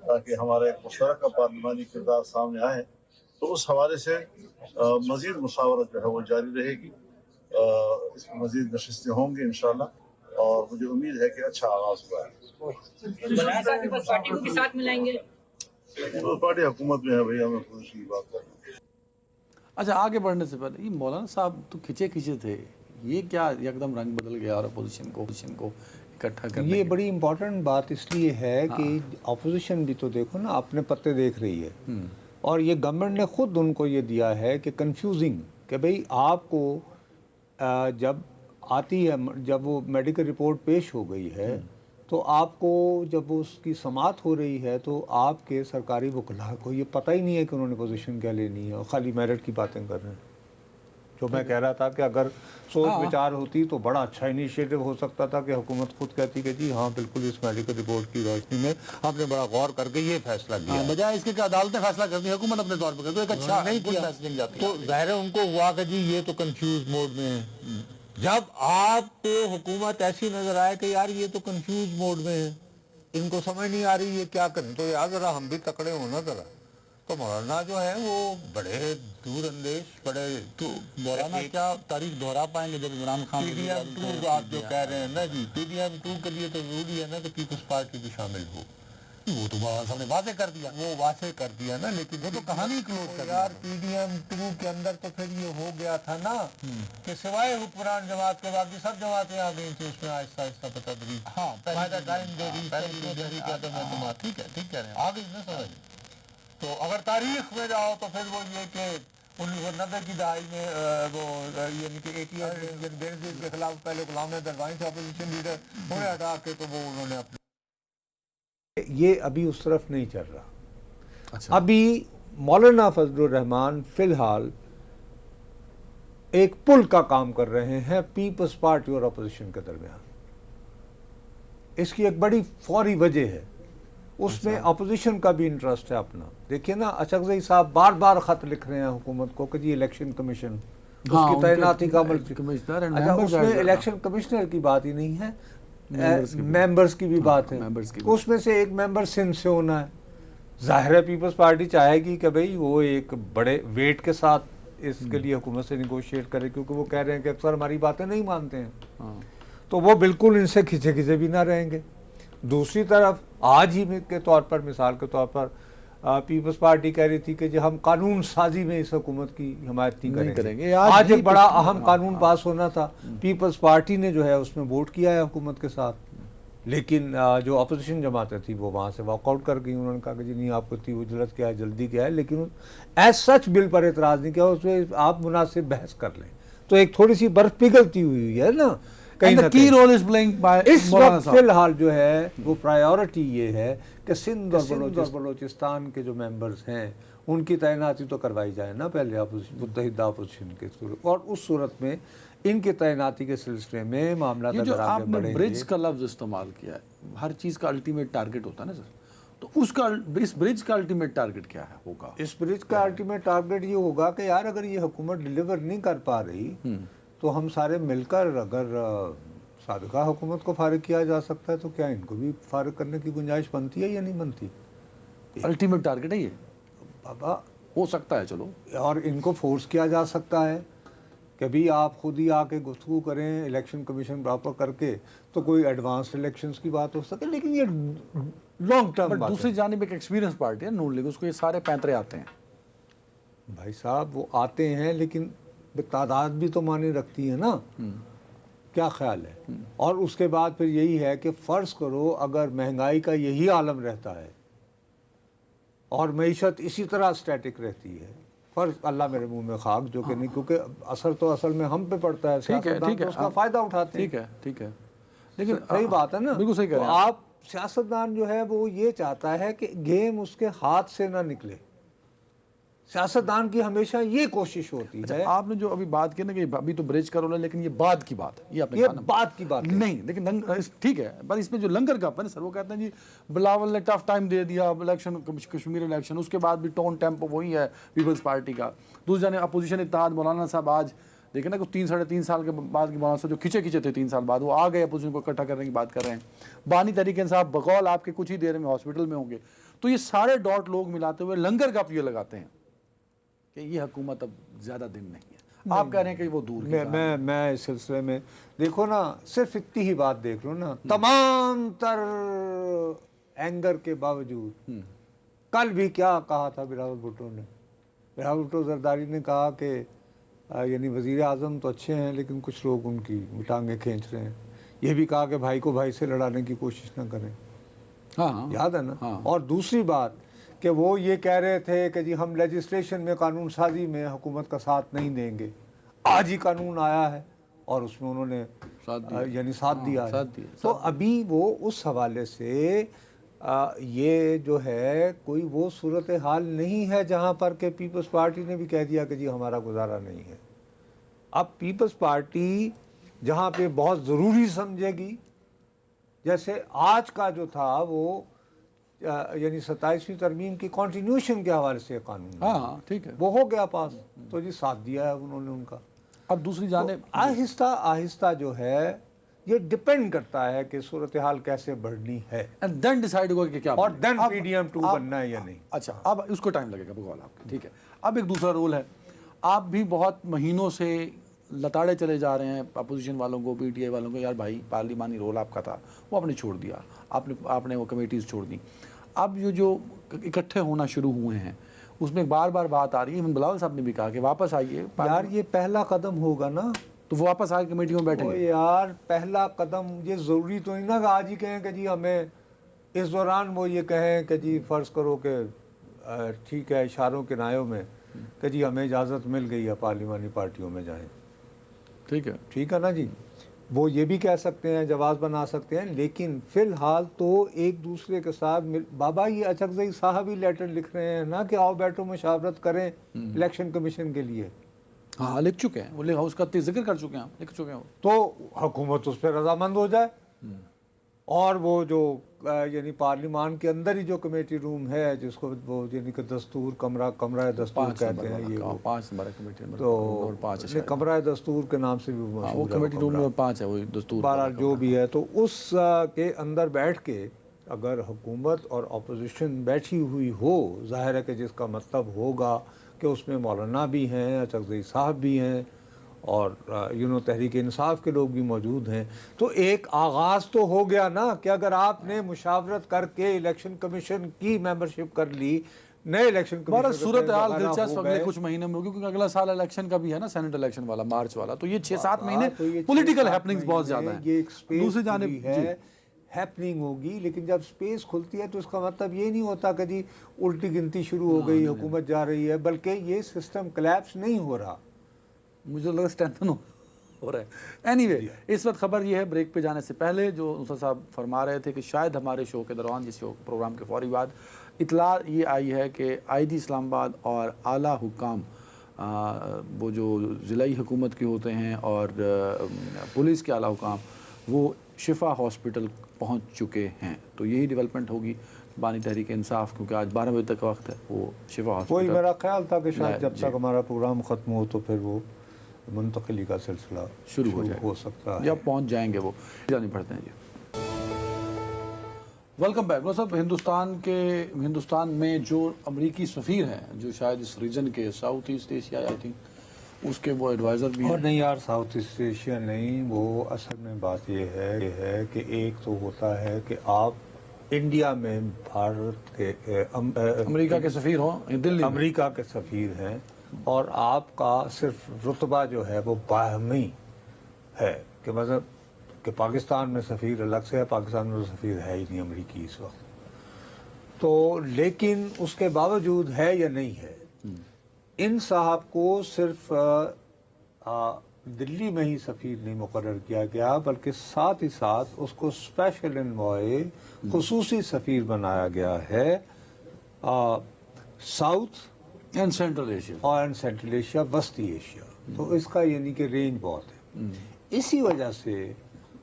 ताकि हमारा एक मुश्तरका पार्लिमानी किरदार सामने आए। तो उस हवाले से मज़ीद मुशावरत जो है वो जारी रहेगी, इसमें मज़ीद नशिस्तें होंगी इंशाअल्लाह, और मुझे उम्मीद है कि अच्छा आगाज हुआ है। पार्टी को भी साथ मिलाएंगे? तो पार्टी हुकूमत में है भैया, मैं अपोजिशन की बात कर रहा हूँ। अच्छा, आगे बढ़ने से पहले ये मौलाना साहब तो खिंचे खिंचे थे, ये क्या एकदम रंग बदल गया और अपोजिशन को इकट्ठा करने ये के? बड़ी इम्पोर्टेंट बात इसलिए है कि अपोजिशन भी तो देखो ना अपने पत्ते देख रही है, और ये गवर्नमेंट ने खुद उनको ये दिया है कि कंफ्यूजिंग कि भाई आपको जब आती है, जब वो मेडिकल रिपोर्ट पेश हो गई है तो आपको जब वो उसकी समाअत हो रही है तो आपके सरकारी वकला को ये पता ही नहीं है कि उन्होंने पोजीशन क्या लेनी है, और खाली मेरिट की बातें कर रहे हैं। जो मैं कह रहा था कि अगर सोच विचार होती तो बड़ा अच्छा इनिशिएटिव हो सकता था कि हुकूमत खुद कहती कि जी हाँ बिल्कुल इस मेडिकल रिपोर्ट की रोशनी में हमने बड़ा गौर करके ये फैसला किया। बजाय इसके कि अदालतें फैसला करती है, हुकूमत अपने तौर पर करती है, एक अच्छा नहीं गुड किया। मैसेजिंग जाती है। तो ज़ाहिर है उनको हुआ कि जी ये तो कंफ्यूज मोड में है। जब आपको हुकूमत ऐसी नजर आए कि यार ये तो कंफ्यूज मोड में है, इनको समझ नहीं आ रही ये क्या करें, तो यार जरा हम भी तकड़े होना जरा। तो मौलाना जो है वो बड़े दूर अंदेश, बड़े तो मौलाना क्या तारीख दोहरा पाएंगे जब इमरान खान PDM-2 आप जो कह रहे हैं ना जी, PDM-2 के लिए तो जरूरी है ना कि पीपल्स पार्टी भी शामिल हो। वो तो मौलाना साहब ने वादे कर दिया, वो वासे कर दिया ना, लेकिन वो तो कहानी क्लोज कर यार PDM-2 के अंदर तो फिर ये हो गया था ना कि सिवाय हुक्मरान जमात के बाकी सब जमातें आ गई थी उसमें आहिस्ता आहिस्ता बतदरीज। हाँ, पहले टाइम दे दी, ठीक है, ठीक कह रहे हैं, आ गई ना समझ। तो अगर तारीख में जाओ तो फिर वो ये कि 1990 की दहाई में वो यानी कि बेनज़ीर के खिलाफ पहले गुलाम नबी दरबारी थे अपोजिशन लीडर, उन्हें हटा के तो वो उन्होंने अपने ये अभी उस तरफ नहीं चल रहा। अच्छा, अभी मौलाना फजलुर रहमान फिलहाल एक पुल का काम कर रहे हैं पीपल्स पार्टी और अपोजिशन के दरमियान। इसकी एक बड़ी फौरी वजह है, उसमें अपोजिशन का भी इंटरेस्ट है अपना। देखिए ना, अचकज़ई साहब बार बार खत लिख रहे हैं हुकूमत को कि जी इलेक्शन कमीशन उसकी तैनाती का अमल। अच्छा, उसमें इलेक्शन कमिश्नर की बात ही नहीं है, मेंबर्स की भी बात है। उसमें से एक मेंबर सिंध से होना है। जाहिर है पीपल्स पार्टी चाहेगी कि भाई वो एक बड़े वेट के साथ इसके लिए हुकूमत से निगोशिएट करे, क्योंकि वो कह रहे हैं कि अक्सर हमारी बातें नहीं मानते हैं, तो वो बिल्कुल इनसे खिंचे खिंचे भी ना रहेंगे। दूसरी तरफ आज ही के तौर पर, मिसाल के तौर पर पीपल्स पार्टी कह रही थी कि जो हम कानून साजी में इस हुकूमत की हिमायत नहीं करेंगे। आज एक बड़ा अहम कानून पास होना था, पीपल्स पार्टी ने जो है उसमें वोट किया है हुकूमत के साथ, लेकिन जो अपोजिशन जमातें थी वो वहाँ से वॉकआउट कर गई। उन्होंने कहा कि जी नहीं, आपको इतनी उजलत क्या है, जल्दी क्या है, लेकिन एज सच बिल पर एतराज़ नहीं किया, उसमें आप मुनासिब बहस कर लें। तो एक थोड़ी सी बर्फ पिघलती हुई है ना कहीं ना कहीं। इस वक्त फिलहाल जो है वो प्रायोरिटी ये है कि सिंध और बलोचिस्तान के जो मेंबर्स हैं उनकी तैनाती तो करवाई जाए ना पहले मुत्तहिदा अपोजिशन के सूरत, और उस सूरत में इनकी तैनाती के सिलसिले में मामला जो आपने ब्रिज का लफ्ज इस्तेमाल किया है, हर चीज़ का अल्टीमेट टारगेट होता है ना सर, तो उसका इस ब्रिज का अल्टीमेट टारगेट क्या है होगा? इस ब्रिज का अल्टीमेट टारगेट ये होगा कि यार अगर ये हुकूमत डिलीवर नहीं कर पा रही तो हम सारे मिलकर, अगर साबिका हुकूमत को फारिग किया जा सकता है तो क्या इनको भी फारिग करने की गुंजाइश बनती है या नहीं बनती? अल्टीमेट टारगेट है ये बाबा, हो सकता है चलो, और इनको फोर्स किया जा सकता है कि भी आप खुद ही आके गुफ्तगू करें इलेक्शन कमीशन प्रॉपर करके, तो कोई एडवांस इलेक्शंस की बात हो सके, लेकिन ये लॉन्ग टर्म बात है। दूसरी जानिब एक एक्सपीरियंस पार्टी है नून लीग, उसको ये सारे पैंतरे आते हैं। भाई साहब वो आते हैं लेकिन तादाद भी तो माने रखती है ना, क्या ख्याल है? और उसके बाद फिर यही है कि फ़र्ज़ करो अगर महंगाई का यही आलम रहता है और मईशत इसी तरह स्टैटिक रहती है, फ़र्ज़ अल्लाह मेरे मुंह में खाक, जो कि नहीं, क्योंकि असर तो असल में हम पे पड़ता है, ठीक है, तो उसका फ़ायदा उठाते हैं। ठीक है, लेकिन सही बात है ना, बिल्कुल सही कह रहे हैं आप। सियासतदान जो है वो ये चाहता है कि गेम उसके हाथ से ना निकले, सियासतदान की हमेशा ये कोशिश होती है। आपने जो अभी बात की ना कि अभी तो ब्रिज का रोल है, लेकिन ये बाद की बात है, ये आपने ये कहा ना। बात की बात है। नहीं, लेकिन ठीक है, पर इसमें जो लंगर का अपन सर, वो कहते हैं जी बिलावल ने टफ टाइम दे दिया इलेक्शन, कश्मीर इलेक्शन, उसके बाद भी टोन टेम्पो वही है पीपल्स पार्टी का। दूसरी जाने अपोजिशन इत्तेहाद मौलाना साहब आज देखे ना, कुछ 3-3.5 साल के बाद की मौलाना साहब जो खिंचे थे 3 साल बाद, वो आ गए अपोजिशन को इकट्ठा करने की बात कर रहे हैं। बानी तहरीक इंसाफ बकौल आपके कुछ ही देर में हॉस्पिटल में होंगे। तो ये सारे डॉट लोग मिलाते हुए लंगर का ये लगाते हैं कि ये हुकूमत अब ज़्यादा दिन नहीं है। आप कह रहे हैं कि वो दूर की बात है। मैं इस सिलसिले में देखो ना, सिर्फ इतनी ही बात देख लो ना, तमाम तर एंगर के बावजूद कल भी क्या कहा था बिलावल भुट्टो ने। बिलावल भुट्टो जरदारी ने कहा कि यानी वज़ीर आज़म तो अच्छे हैं लेकिन कुछ लोग उनकी टांगें खींच रहे हैं। ये भी कहा कि भाई को भाई से लड़ाने की कोशिश ना करें। हाँ, याद है ना। हाँ। और दूसरी बात कि वो ये कह रहे थे कि जी हम लेजिस्लेशन में, कानून साजी में हुकूमत का साथ नहीं देंगे। आज ही कानून आया है और उसमें उन्होंने यानी साथ दिया है। तो अभी वो उस हवाले से ये जो है कोई वो सूरत हाल नहीं है जहाँ पर के पीपल्स पार्टी ने भी कह दिया कि जी हमारा गुजारा नहीं है। अब पीपल्स पार्टी जहाँ पे बहुत ज़रूरी समझेगी, जैसे आज का जो था वो यानी 27वीं तरमीम की कॉन्टिन्यूशन के हवाले से कानून, हाँ ठीक है, वो हो गया पास, तो जी साथ दिया है उन्होंने उनका। अब दूसरी जाने तो आहिस्ता आहिस्ता जो है ये डिपेंड करता है कि सूरत हाल कैसे बढ़नी है, एंड देन डिसाइड होगा कि क्या और बनना देन है। पीडीएम 2 बनना है या नहीं। अच्छा, अब उसको टाइम लगेगा बगौल आपके, ठीक है। अब एक दूसरा रोल है, आप भी बहुत महीनों से लताड़े चले जा रहे हैं अपोजिशन वालों को, पीटीआई वालों को, यार भाई पार्लिमानी रोल आपका था वो आपने छोड़ दिया, आपने वो कमेटीज़ छोड़ दी। अब जो इकट्ठे होना शुरू हुए हैं उसमें बार बार बात आ रही है, बिलावल साहब ने भी कहा कि वापस आइए यार, ये पहला कदम होगा ना, तो वो वापस आके कमेटी में बैठेंगे। यार पहला कदम, ये ज़रूरी तो नहीं ना कि आज ही कहें कि जी हमें इस दौरान वो ये कहें कि जी फ़र्ज़ करो कि ठीक है इशारों के नायों में कि जी हमें इजाज़त मिल गई है पार्लिमानी पार्टियों में जाएं, ठीक है ना जी। वो ये भी कह सकते हैं, जवाब बना सकते हैं, लेकिन फ़िलहाल तो एक दूसरे के साथ बाबा ये अचकज़ई साहब ही लेटर लिख रहे हैं ना कि आओ बैठो मुशावरत करें इलेक्शन कमीशन के लिए। हाँ लिख चुके हैं वो, उसका जिक्र कर चुके हैं, लिख चुके हैं वो। तो हुकूमत उस पर रजामंद हो जाए और वो जो यानी पार्लिमान के अंदर ही जो कमेटी रूम है जिसको वो यानी कि दस्तूर कमरा दस्तूर कहते हैं, ये 5 नंबर कमेटी नंबर तो 5 है, कमरा दस्तूर के नाम से भी वो मशहूर है कमेटी रूम नंबर 5 है, वो दस्तूर बारह जो भी है। तो उस के अंदर बैठ के अगर हुकूमत और अपोजिशन बैठी हुई हो, जाहिर है कि जिसका मतलब होगा कि उसमें मौलाना भी हैं, अचकज़ई साहब भी हैं और तहरीक इंसाफ के लोग भी मौजूद हैं, तो एक आगाज़ तो हो गया ना कि अगर आपने मुशावरत करके इलेक्शन कमीशन की मेंबरशिप कर ली, नए इलेक्शन कमीशन सूरत हाल दिलचस्प अगले कुछ महीने में होगी, क्योंकि अगला साल इलेक्शन का भी है ना, सेनेट इलेक्शन वाला मार्च वाला, तो ये 6-7 महीने पॉलिटिकल हैपनिंग्स बहुत ज़्यादा हैं। ये एक दूसरी जानिब है हैपनिंग होगी, लेकिन जब स्पेस खुलती है तो इसका मतलब ये नहीं होता कि जी उल्टी गिनती शुरू हो गई, हुकूमत जा रही है, बल्कि ये सिस्टम कोलैप्स नहीं हो रहा, मुझे लगा स्ट्रेंथन हो रहा है। एनीवे, इस वक्त खबर ये है, ब्रेक पे जाने से पहले जो नुसरत साहब फरमा रहे थे कि शायद हमारे शो के दौरान, जिस शो प्रोग्राम के फौरी बाद इतला ये आई है कि आईजी इस्लामाबाद और आला हुकाम, वो जो ज़िलाई हुकूमत के होते हैं और पुलिस के आला हुकाम, वो शिफा हॉस्पिटल पहुंच चुके हैं। तो यही डेवलपमेंट होगी बानी तहरीक इंसाफ, क्योंकि आज 12 बजे तक वक्त है, वो शिफा हॉस्पिटल। वही मेरा ख्याल था कि शायद जब तक हमारा प्रोग्राम ख़त्म हो तो फिर वो मुंतकिली का सिलसिला शुरू हो सकता है, या पहुंच जाएंगे वो, जानी पड़ते हैं जी। Welcome back. साहब, हिंदुस्तान में जो अमरीकी सफ़ीर हैं, जो शायद इस रीजन के south east Asia I think उसके वो एडवाइज़र भी और नहीं यार, साउथ ईस्ट एशिया नहीं, वो असल में बात ये है कि एक तो होता है कि आप इंडिया में भारत के अमेरिका के सफ़ीर हो, दिल्ली अमेरिका के सफ़ीर हैं और आपका सिर्फ रुतबा जो है वो बाहमी है कि मतलब कि पाकिस्तान में सफ़ीर अलग से है, पाकिस्तान में सफ़ीर है ही नहीं अमेरिकी इस वक्त। तो लेकिन उसके बावजूद है या नहीं है, इन साहब को सिर्फ दिल्ली में ही सफ़ीर नहीं मुकर्रर किया गया, बल्कि साथ ही साथ उसको स्पेशल एनवॉय खुसूसी सफ़ीर बनाया गया है साउथ اینڈ سینٹرل ایشیا. اور سینٹرل ایشیا، وسطی ایشیا. تو اس کا یعنی کہ رینج بہت ہے. اسی وجہ سے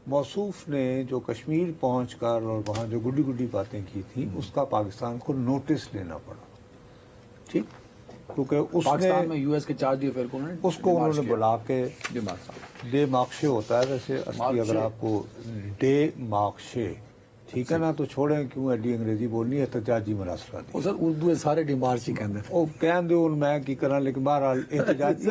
موصوف نے جو کشمیر پہنچ کر اور وہاں جو گڈی گڈی باتیں کی تھیں اس کا پاکستان کو نوٹس لینا پڑا. ٹھیک، کیونکہ اس پاکستان میں نے یو ایس کے چارج افیئر کو اس کو انہوں نے بلا کے ڈیمارک ڈے مارکشے ہوتا ہے ویسے اصلی اگر آپ کو ڈے مارکشے، ٹھیک ہے نا، تو چھوڑیں کیوں ایڈی انگریزی بولنی ہے، احتجاجی مراسلہ دی. وہ سر اردو سارے ڈیمارچ ہی کہتے ہیں. وہ کہن دے ان میں کی کرنا، لیکن بہرحال احتجاجی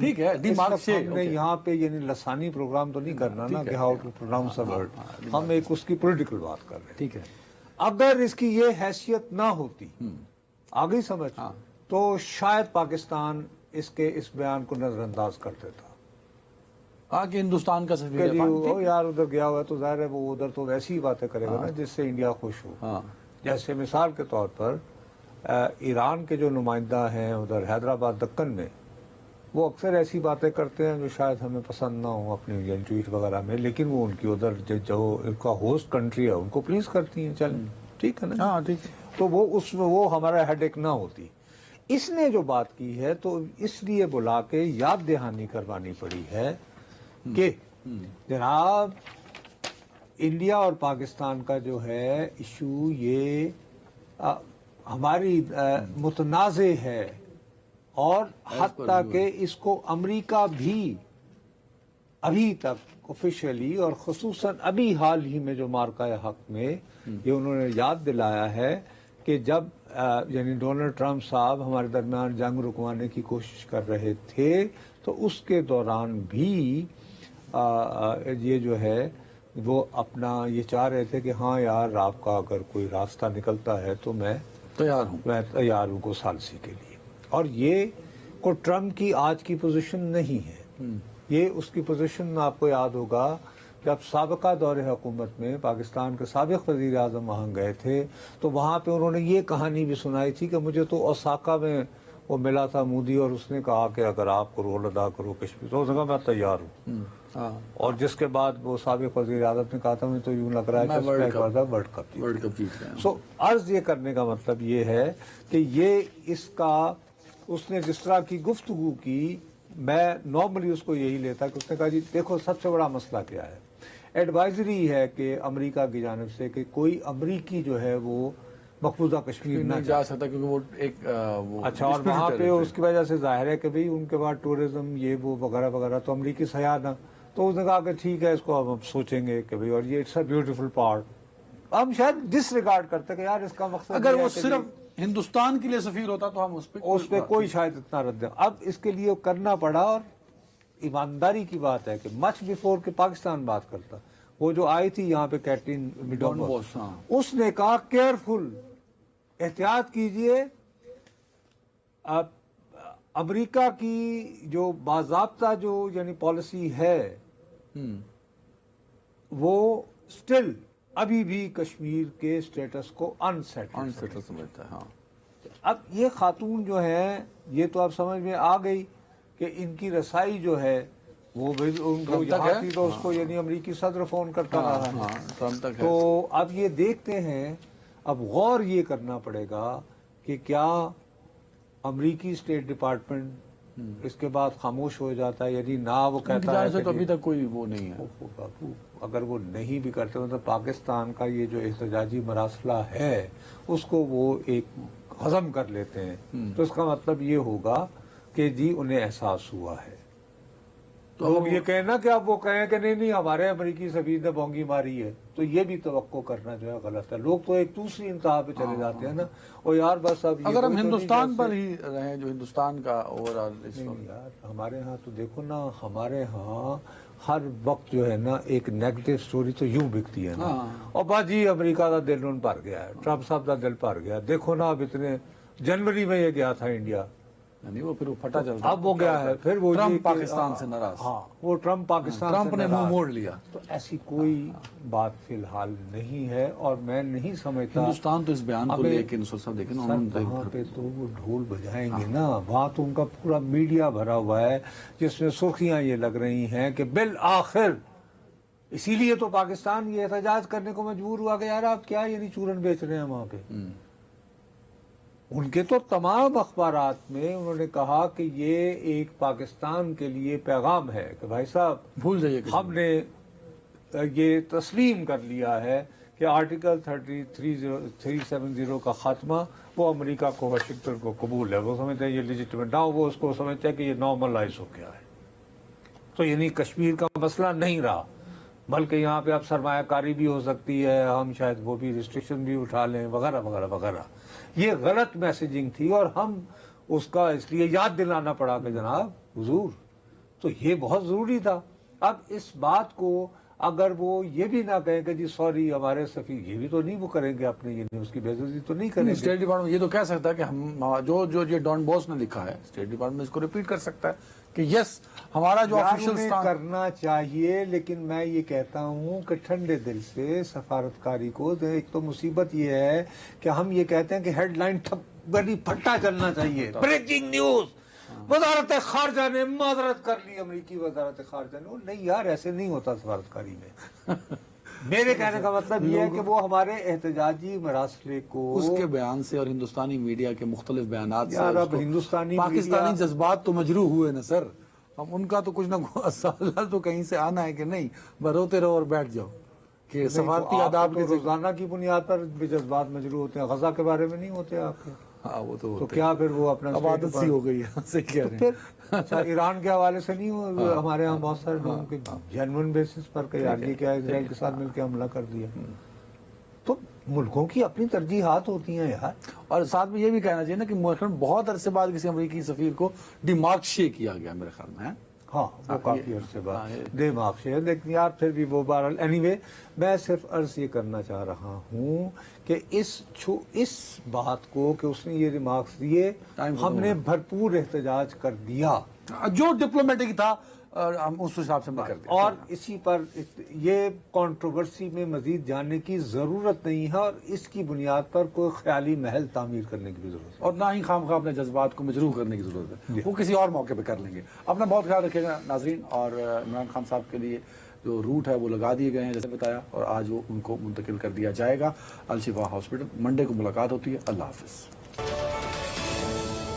ٹھیک ہے، ڈیمارچے. ہم نے یہاں پہ یعنی لسانی پروگرام تو نہیں کرنا نا کہ how to pronounce a word, ہم ایک اس کی پولیٹیکل بات کر رہے ہیں. ٹھیک ہے. اگر اس کی یہ حیثیت نہ ہوتی، آگے سمجھ، تو شاید پاکستان اس کے اس بیان کو نظر انداز کر دیتا کہ ہندوستان کا سفیر کہ وہ یار ادھر گیا ہوا ہے تو ظاہر ہے وہ ادھر تو ویسی ہی باتیں کرے گا نا جس سے انڈیا خوش ہو. جیسے مثال کے طور پر ایران کے جو نمائندہ ہیں ادھر حیدرآباد دکن میں، وہ اکثر ایسی باتیں کرتے ہیں جو شاید ہمیں پسند نہ ہوں اپنی ٹویٹ وغیرہ میں، لیکن وہ ان کی ادھر جو ان کا ہوسٹ کنٹری ہے ان کو پلیز کرتی ہیں. چل ٹھیک ہے نا. ہاں ٹھیک ہے. تو وہ اس میں وہ ہمارا ہیڈ ایک نہ ہوتی. اس نے جو بات کی ہے تو اس لیے بلا کے یاد دہانی کروانی پڑی ہے کہ جناب انڈیا اور پاکستان کا جو ہے ایشو یہ ہماری متنازع ہے، اور حتیٰ کہ اس کو امریکہ بھی ابھی تک آفیشیلی اور خصوصاً ابھی حال ہی میں جو مارکہ حق میں یہ انہوں نے یاد دلایا ہے کہ جب یعنی ڈونلڈ ٹرمپ صاحب ہمارے درمیان جنگ رکوانے کی کوشش کر رہے تھے تو اس کے دوران بھی یہ جو ہے وہ اپنا یہ چاہ رہے تھے کہ ہاں یار آپ کا اگر کوئی راستہ نکلتا ہے تو میں تیار ہوں کو ثالثی کے لیے. اور یہ کو ٹرمپ کی آج کی پوزیشن نہیں ہے، یہ اس کی پوزیشن آپ کو یاد ہوگا جب سابقہ دور حکومت میں پاکستان کے سابق وزیر اعظم وہاں گئے تھے تو وہاں پہ انہوں نے یہ کہانی بھی سنائی تھی کہ مجھے تو اوساکا میں وہ ملا تھا مودی اور اس نے کہا کہ اگر آپ کو رول ادا کرو کشمیر تو اس نے کہا میں تیار ہوں. اور جس کے بعد وہ سابق وزیر اعظم نے کہا تھا مجھے تو یوں لگ رہا ہے کہ ورلڈ کپ جیت گئے. سو عرض یہ کرنے کا مطلب یہ ہے کہ یہ اس کا اس نے جس طرح کی گفتگو کی، میں نارملی اس کو یہی لیتا کہ اس نے کہا جی دیکھو سب سے بڑا مسئلہ کیا ہے، ایڈوائزری ہے کہ امریکہ کی جانب سے کہ کوئی امریکی جو ہے وہ مقبوضہ کشمیر نہ جا سکتا کیونکہ وہ ایک اچھا. اور وہاں پہ اس کی وجہ سے ظاہر ہے کہ بھئی ان کے بعد ٹورزم یہ وہ وغیرہ وغیرہ تو امریکی سیاح نہ، تو اس نے کہا کہ ٹھیک ہے اس کو ہم سوچیں گے کہ بھئی، اور یہ اٹس اے بیوٹیفل پارٹ. ہم شاید ڈس ریگارڈ کرتے کہ یار اس کا مقصد اگر وہ صرف ہندوستان کے لیے سفیر ہوتا تو ہم اس پہ کوئی شاید اتنا رد. اب اس کے لیے کرنا پڑا، اور ایمانداری کی بات ہے کہ مچ بیفور کہ پاکستان بات کرتا، وہ جو آئی تھی یہاں پہ کیٹرین میڈومبر، اس نے کہا کیئرفل، احتیاط کیجئے، امریکہ کی جو باضابطہ جو یعنی پالیسی ہے وہ سٹل ابھی بھی کشمیر کے سٹیٹس کو انسیٹل سمجھتا ہے. ہاں اب یہ خاتون جو ہے یہ تو اب سمجھ میں آ گئی کہ ان کی رسائی جو ہے وہ ان کو یہاں تھی تو اس کو یعنی امریکی صدر فون کرتا رہا ہے. تو اب یہ دیکھتے ہیں، اب غور یہ کرنا پڑے گا کہ کیا امریکی اسٹیٹ ڈپارٹمنٹ اس کے بعد خاموش ہو جاتا ہے، یعنی نہ وہ کہتا ہے تو ابھی تک کوئی وہ نہیں ہے. اگر وہ نہیں بھی کرتے مطلب پاکستان کا یہ جو احتجاجی مراسلہ ہے اس کو وہ ایک ہضم کر لیتے ہیں، تو اس کا مطلب یہ ہوگا کہ جی انہیں احساس ہوا ہے. تو لوگ یہ کہنا کہ اب وہ کہیں کہ نہیں ہمارے امریکی سفیر نے بونگی ماری ہے، تو یہ بھی توقع کرنا جو ہے غلط ہے. لوگ تو ایک دوسری انتہا پہ چلے جاتے ہیں نا، اور یار بس اب اگر ہم ہندوستان پر ہی رہیں جو ہندوستان کا اوورآل یار ہمارے ہاں تو دیکھو نا، ہمارے ہاں ہر وقت جو ہے نا ایک نیگیٹو سٹوری تو یوں بکتی ہے نا، اور باجی امریکہ کا دل ان بھر گیا ہے، ٹرمپ صاحب کا دل بھر گیا. دیکھو نا اب اتنے جنوری میں یہ گیا تھا انڈیا، وہ پھر پھٹا چلتا، اب وہ گیا ہے پھر وہ ٹرمپ پاکستان سے ناراض. ہاں وہ ٹرمپ پاکستان ٹرمپ نے منہ موڑ لیا. تو ایسی کوئی بات فی الحال نہیں ہے، اور میں نہیں سمجھتا ہندوستان تو اس بیان کو لے کے صاحب دیکھیں وہاں پہ تو وہ ڈھول بجائیں گے نا، وہاں تو ان کا پورا میڈیا بھرا ہوا ہے جس میں سرخیاں یہ لگ رہی ہیں کہ بالآخر اسی لیے تو پاکستان یہ احتجاج کرنے کو مجبور ہوا کہ یار آپ کیا یعنی چورن بیچ رہے ہیں وہاں پہ. ان کے تو تمام اخبارات میں انہوں نے کہا کہ یہ ایک پاکستان کے لیے پیغام ہے کہ بھائی صاحب بھول جائیے ہم نے یہ تسلیم کر لیا ہے کہ آرٹیکل 370 کا خاتمہ وہ امریکہ کو واشنگٹن کو قبول ہے، وہ سمجھتے ہیں یہ لیجٹیمیٹ نہ، وہ اس کو سمجھتے ہیں کہ یہ نارملائز ہو گیا ہے. تو یعنی کشمیر کا مسئلہ نہیں رہا، بلکہ یہاں پہ اب سرمایہ کاری بھی ہو سکتی ہے، ہم شاید وہ بھی ریسٹرکشن بھی اٹھا لیں وغیرہ وغیرہ وغیرہ. یہ غلط میسیجنگ تھی اور ہم اس کا اس لیے یاد دلانا پڑا کہ جناب حضور تو یہ بہت ضروری تھا. اب اس بات کو اگر وہ یہ بھی نہ کہیں کہ جی سوری ہمارے سفیر، یہ بھی تو نہیں وہ کریں گے اپنے، یعنی اس کی بے عزتی تو نہیں کریں گے. اسٹیٹ ڈپارٹمنٹ یہ تو کہہ سکتا ہے کہ ہم جو یہ ڈان بوس نے لکھا ہے، اسٹیٹ ڈپارٹمنٹ اس کو ریپیٹ کر سکتا ہے کہ یس ہمارا جو آفیشیل کرنا چاہیے. لیکن میں یہ کہتا ہوں کہ ٹھنڈے دل سے سفارتکاری کو، ایک تو مصیبت یہ ہے کہ ہم یہ کہتے ہیں کہ ہیڈ لائن بڑی پھٹا چلنا چاہیے، بریکنگ نیوز، وزارت خارجہ نے معذرت کر لی، امریکی وزارت خارجہ نے. نہیں یار، ایسے نہیں ہوتا سفارتکاری میں. میرے کہنے کا مطلب یہ ہے کہ وہ ہمارے احتجاجی مراسلے کو، اس کے بیان سے اور ہندوستانی میڈیا کے مختلف بیانات سے، یار اب ہندوستانی پاکستانی جذبات تو مجروح ہوئے نا سر. اب ان کا تو کچھ نہ سوال تو کہیں سے آنا ہے کہ نہیں، بروتے رہو اور بیٹھ جاؤ کہ سفارتی آداب کے روزانہ کی بنیاد پر بھی جذبات مجروح ہوتے ہیں. غزہ کے بارے میں نہیں ہوتے آپ کے؟ ہاں وہ تو کیا پھر وہ اپنا عبادت سی ہو گئی ہے. صحیح کہہ رہے ہیں. پھر اچھا ایران کے حوالے سے نہیں ہو، ہمارے ہاں بہت سارے لوگوں کے جینوئن بیسس پر کہ یار یہ کیا اسرائیل کے ساتھ مل کے حملہ کر دیا. تو ملکوں کی اپنی ترجیحات ہوتی ہیں یار. اور ساتھ میں یہ بھی کہنا چاہیے نا کہ بہت عرصے بعد کسی امریکی سفیر کو ڈیمارکشے کیا گیا میرے خیال میں. ہاں وہ کافی عرصے بعد دماغ سے. لیکن یار پھر بھی وہ بہرحال اینی وے میں صرف عرض یہ کرنا چاہ رہا ہوں کہ اس بات کو کہ اس نے یہ ریمارکس دیے، ہم نے بھرپور احتجاج کر دیا جو ڈپلومیٹک تھا، ہم اس حساب سے کر دیا. اور اسی پر یہ کنٹروورسی میں مزید جاننے کی ضرورت نہیں ہے، اور اس کی بنیاد پر کوئی خیالی محل تعمیر کرنے کی بھی ضرورت ہے، اور نہ ہی خواہ اپنے جذبات کو مجروح کرنے کی ضرورت ہے. وہ کسی اور موقع پہ کر لیں گے. اپنا بہت خیال رکھیے گا ناظرین. اور عمران خان صاحب کے لیے جو روٹ ہے وہ لگا دیے گئے ہیں جیسے بتایا، اور آج وہ ان کو منتقل کر دیا جائے گا الشفا ہاسپٹل. منڈے کو ملاقات ہوتی ہے. اللہ حافظ.